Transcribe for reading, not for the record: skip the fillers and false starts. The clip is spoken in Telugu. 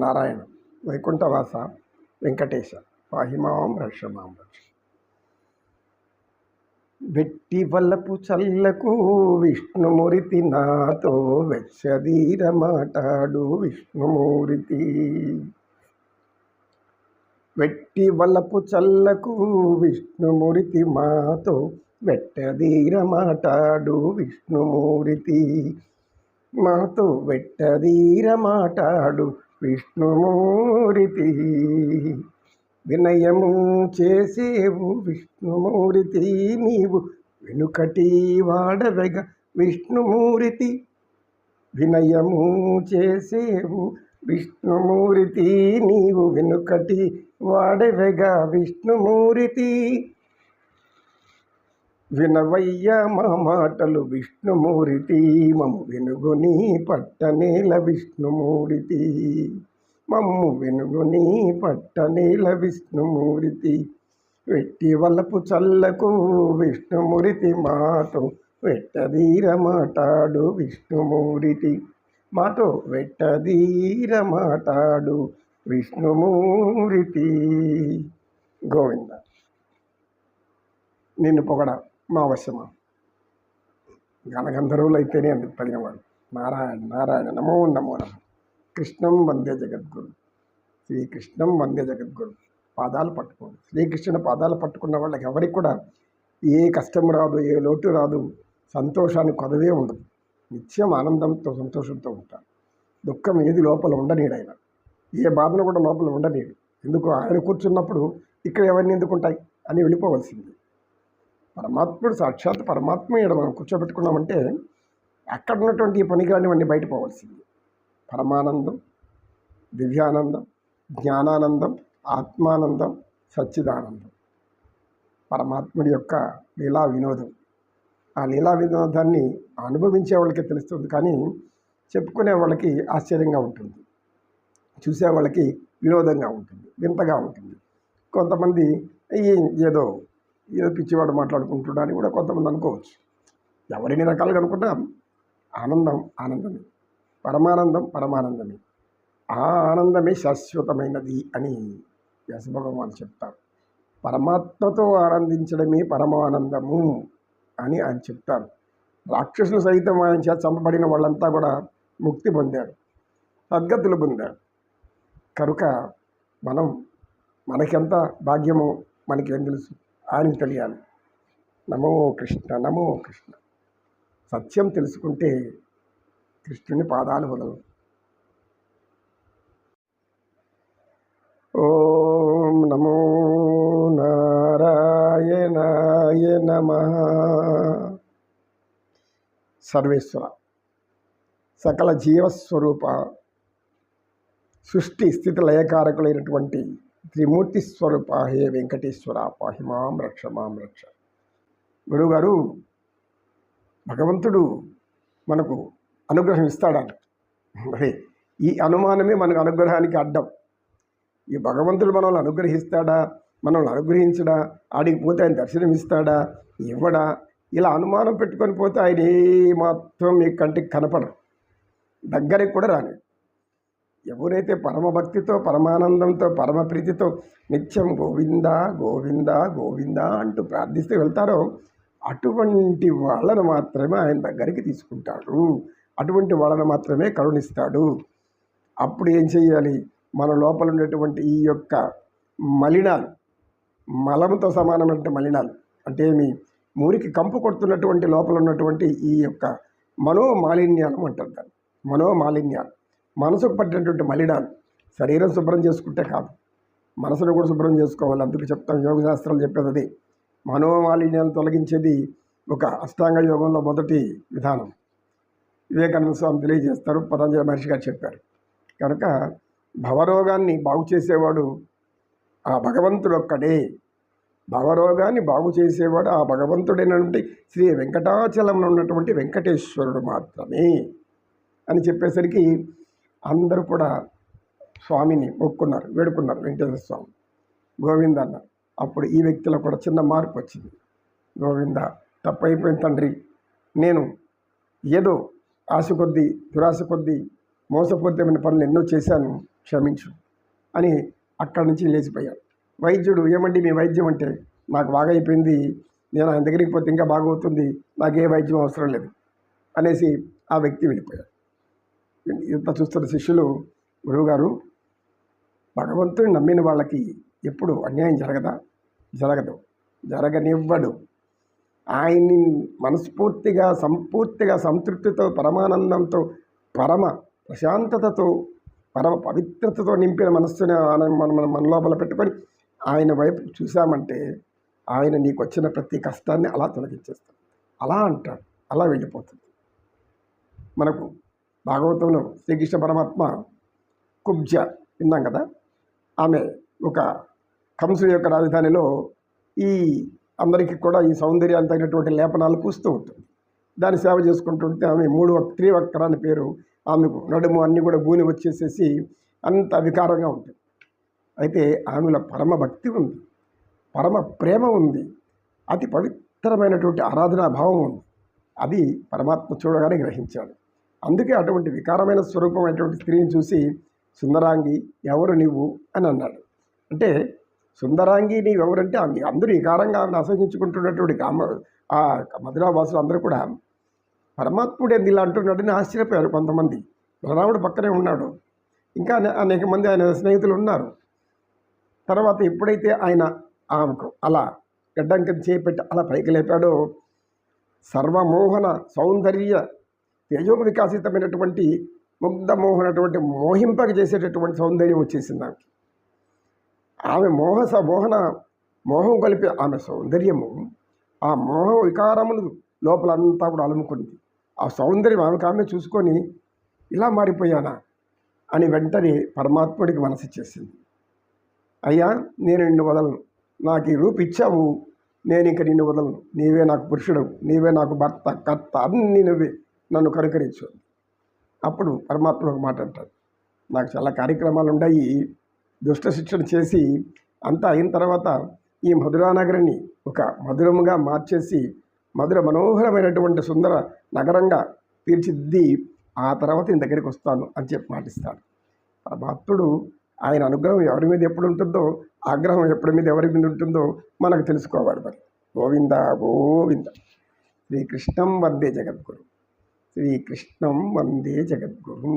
నారాయణ వైకుంఠవాస వెంకటేశ పాహిమాం రక్షమాం రక్ష. వెట్టి వల్లపు చల్లకు విష్ణుమూర్తి నాతో వెచ్చదీర మాటాడు విష్ణుమూర్తి. వెట్టి వల్లపు చల్లకు విష్ణుమూర్తి మాతో వెట్టదీర మాటాడు విష్ణుమూర్తి. మాతో వెట్టదీర మాటాడు విష్ణుమూర్తి. వినయము చేసేవు విష్ణుమూర్తి నీవు వెనుకటి వాడవెగ విష్ణుమూర్తి. వినయము చేసేవు విష్ణుమూర్తి నీవు వెనుకటి వాడవెగ విష్ణుమూర్తి. వినవయ్య మా మాటలు విష్ణుమూర్తి మమ్ము వెనుగుని పట్టనేల విష్ణుమూర్తి. మమ్ము వెనుగుని పట్టనేల విష్ణుమూర్తి. వెట్టి వల్లపు చల్లకు విష్ణుమూర్తి మాతో వెట్టదీర మాటాడు విష్ణుమూర్తి. మాతో వెట్టదీర మాటాడు విష్ణుమూర్తి. గోవింద. నిన్ను పొగడ మా వశమా. గణగంధర్వులు అయితేనే అందుకు తగినవాడు. నారాయణ నారాయణ నమో నమో నమో. కృష్ణం వందే జగద్గురు. శ్రీకృష్ణం వందే జగద్గురు. పాదాలు పట్టుకోండి. శ్రీకృష్ణుని పాదాలు పట్టుకున్న వాళ్ళకి ఎవరికి కూడా ఏ కష్టం రాదు, ఏ లోటు రాదు, సంతోషానికి కొదవే ఉండదు. నిత్యం ఆనందంతో సంతోషంతో ఉంటారు. దుఃఖం ఏది లోపల ఉండనీడు ఆయన. ఏ బాధను కూడా లోపల ఉండనీడు. ఎందుకు ఆయన కూర్చున్నప్పుడు ఇక్కడ ఎవరిని ఎందుకుంటాయి అని వెళ్ళిపోవలసింది. పరమాత్ముడు సాక్షాత్ పరమాత్మ ఇక్కడ మనం కూర్చోబెట్టుకున్నామంటే అక్కడ ఉన్నటువంటి ఈ పనికిరానివన్నీ బయట పోవలసింది. పరమానందం, దివ్యానందం, జ్ఞానానందం, ఆత్మానందం, సచ్చిదానందం పరమాత్ముడి యొక్క లీలా వినోదం. ఆ లీలా వినోదాన్ని అనుభవించే వాళ్ళకి తెలుస్తుంది, కానీ చెప్పుకునే వాళ్ళకి ఆశ్చర్యంగా ఉంటుంది, చూసే వాళ్ళకి వినోదంగా ఉంటుంది, వింతగా ఉంటుంది. కొంతమంది ఏదో పిచ్చివాడు మాట్లాడుకుంటున్నా అని కూడా కొంతమంది అనుకోవచ్చు. ఎవరిని రకాలుగా అనుకున్నా ఆనందం ఆనందమే, పరమానందం పరమానందమే. ఆ ఆనందమే శాశ్వతమైనది అని వ్యాసభగవాన్ చెప్తారు. పరమాత్మతో ఆనందించడమే పరమానందము అని ఆయన చెప్తారు. రాక్షసులు సైతం ఆయన చేత చంపబడిన వాళ్ళంతా కూడా ముక్తి పొందారు, సద్గతులు పొందారు. కనుక మనకెంత భాగ్యమో మనకేం తెలుసు, ఆయనకు తెలియాలి. నమో కృష్ణ నమో కృష్ణ. సత్యం తెలుసుకుంటే కృష్ణుని పాదాలు వదలవు. ఓం నమో నారాయణాయ నమః. సర్వేశ్వర, సకల జీవస్వరూప, సృష్టి స్థితి లయకారకులైనటువంటి త్రిమూర్తి స్వరూప హే వెంకటేశ్వర పాహిమాం రక్షమాం రక్ష. గురువుగారు, భగవంతుడు మనకు అనుగ్రహం ఇస్తాడని మరి ఈ అనుమానమే మనకు అనుగ్రహానికి అడ్డం. ఈ భగవంతుడు మనల్ని అనుగ్రహిస్తాడా, మనల్ని అనుగ్రహించడా, ఆడికి పోతే ఆయన దర్శనం ఇస్తాడా, ఇవ్వడా, ఇలా అనుమానం పెట్టుకొని పోతే ఆయన ఏమాత్రం మీ కంటికి కనపడరు, దగ్గరికి కూడా రాని. ఎవరైతే పరమభక్తితో, పరమానందంతో, పరమప్రీతితో నిత్యం గోవింద గోవింద గోవింద అంటూ ప్రార్థిస్తూ వెళ్తారో అటువంటి వాళ్ళను మాత్రమే ఆయన దగ్గరికి తీసుకుంటాడు, అటువంటి వాళ్ళను మాత్రమే కరుణిస్తాడు. అప్పుడు ఏం చెయ్యాలి? మన లోపల ఉండేటువంటి ఈ యొక్క మలినాలు, మలముతో సమానమైన మలినాలు అంటే మీ మురికి కంపు కొడుతున్నటువంటి లోపల ఉన్నటువంటి ఈ యొక్క మనోమాలిన్యాలు అంటారు దాన్ని. మనోమాలిన్యాలు, మనసుకు పట్టినటువంటి మలినాలు. శరీరం శుభ్రం చేసుకుంటే కాదు, మనసును కూడా శుభ్రం చేసుకోవాలి. అందుకు చెప్తాం, యోగ శాస్త్రాలు చెప్పేది అదే. మనోమాలిన్యాలు తొలగించేది ఒక అష్టాంగ యోగంలో మొదటి విధానం. వివేకానంద స్వామి తెలియజేస్తారు, పతంజలి మహర్షి గారు చెప్పారు. కనుక భవరోగాన్ని బాగు చేసేవాడు ఆ భగవంతుడు ఒక్కడే. భవరోగాన్ని బాగు చేసేవాడు ఆ భగవంతుడైనటువంటి శ్రీ వెంకటాచలంలో ఉన్నటువంటి వెంకటేశ్వరుడు మాత్రమే అని చెప్పేసరికి అందరూ కూడా స్వామిని మొక్కున్నారు, వేడుకున్నారు. వెంకటేశ్వర స్వామి గోవింద అన్నారు. అప్పుడు ఈ వ్యక్తిలో కూడా చిన్న మార్పు వచ్చింది. గోవింద, తప్పైపోయింది తండ్రి, నేను ఏదో ఆశ కొద్దీ, దురాశ కొద్దీ మోసపూరితమైన పనులు ఎన్నో చేశాను, క్షమించు అని అక్కడి నుంచి లేచిపోయాడు. వైద్యుడు, ఏమండి మీ వైద్యం అంటే, నాకు బాగా అయిపోయింది, నేను ఆయన దగ్గరికి పోతే ఇంకా బాగవుతుంది, నాకు ఏ వైద్యం అవసరం లేదు అనేసి ఆ వ్యక్తి వెళ్ళిపోయాడు. ఇంత చూస్తున్న శిష్యులు, గురువుగారు, భగవంతుడిని నమ్మిన వాళ్ళకి ఎప్పుడు అన్యాయం జరగదా? జరగదు, జరగనివ్వడు. ఆయన్ని మనస్ఫూర్తిగా సంపూర్తిగా సంతృప్తితో, పరమానందంతో, పరమ ప్రశాంతతతో, పరమ పవిత్రతతో నింపిన మనస్సుని మన లోపల పెట్టుకొని ఆయన వైపు చూసామంటే ఆయన నీకు వచ్చిన ప్రతి కష్టాన్ని అలా తొలగించేస్తాడు. అలా అంటాడు, అలా వెళ్ళిపోతుంది. మనకు భాగవతంలో శ్రీకృష్ణ పరమాత్మ కుబ్జ విన్నాం కదా, ఆమె ఒక కంసుడి యొక్క రాజధానిలో ఈ అందరికీ కూడా ఈ సౌందర్యానికి తగినటువంటి లేపనాలు పూస్తూ ఉంటుంది. దాన్ని సేవ చేసుకుంటుంటే ఆమె త్రివక్ర అని పేరు, ఆమెకు నడుము అన్నీ కూడా గూని వచ్చేసేసి అంత వికారంగా ఉంటుంది. అయితే ఆమెలో పరమ భక్తి ఉంది, పరమ ప్రేమ ఉంది, అతి పవిత్రమైనటువంటి ఆరాధనా భావం ఉంది. అది పరమాత్మ చూడగానే గ్రహించాడు. అందుకే అటువంటి వికారమైన స్వరూపమైనటువంటి స్త్రీని చూసి, సుందరాంగి ఎవరు నీవు అని అన్నాడు. అంటే సుందరాంగి నీవెవరంటే ఆమె అందరూ వికారంగా ఆమెను అసహించుకుంటున్నటువంటి ఆ మధురావాసులు అందరూ కూడా పరమాత్ముడు ఎందుకు ఇలా అంటున్నాడని ఆశ్చర్యపోయారు కొంతమంది. బలరాముడు పక్కనే ఉన్నాడు, ఇంకా అనేక మంది ఆయన స్నేహితులు ఉన్నారు. తర్వాత ఎప్పుడైతే ఆయన ఆమెకు అలా గడ్డంకిని చేపెట్టి అలా పైకి లేపాడో, సర్వమోహన సౌందర్య తేజోగ వికాసితమైనటువంటి ముగ్ధమోహనటువంటి మోహింపక చేసేటటువంటి సౌందర్యం వచ్చేసింది ఆమెకి. ఆమె మోహం కలిపి ఆమె సౌందర్యము, ఆ మోహ వికారములు లోపలంతా కూడా అలుముకుంది. ఆ సౌందర్యం ఆమె చూసుకొని ఇలా మారిపోయానా అని వెంటనే పరమాత్ముడికి మనసు చేసింది. అయ్యా, నేను నిన్ను వదలను, నాకు ఈ రూపు ఇచ్చావు, నేను ఇంక నిన్ను వదలను, నీవే నాకు పురుషుడు, నీవే నాకు భర్త, కర్త, అన్ని నువ్వే, నన్ను కనుకరించు. అప్పుడు పరమాత్ముడు ఒక మాట అంటాడు, నాకు చాలా కార్యక్రమాలు ఉన్నాయి, దుష్ట శిక్షణ చేసి అంతా అయిన తర్వాత ఈ మధురానగరిని ఒక మధురముగా మార్చేసి మధుర మనోహరమైనటువంటి సుందర నగరంగా తీర్చిద్ది, ఆ తర్వాత ఇంత దగ్గరికి వస్తాను అని చెప్పి మాటిస్తాడు. పరమాత్ముడు ఆయన అనుగ్రహం ఎవరి మీద ఎప్పుడు ఉంటుందో, ఆగ్రహం ఎప్పటి మీద ఎవరి మీద ఉంటుందో మనకు తెలుసుకోవాలి. మరి గోవింద గోవింద. శ్రీకృష్ణం వందే జగద్గురు, శ్రీకృష్ణం వందే జగద్గురు.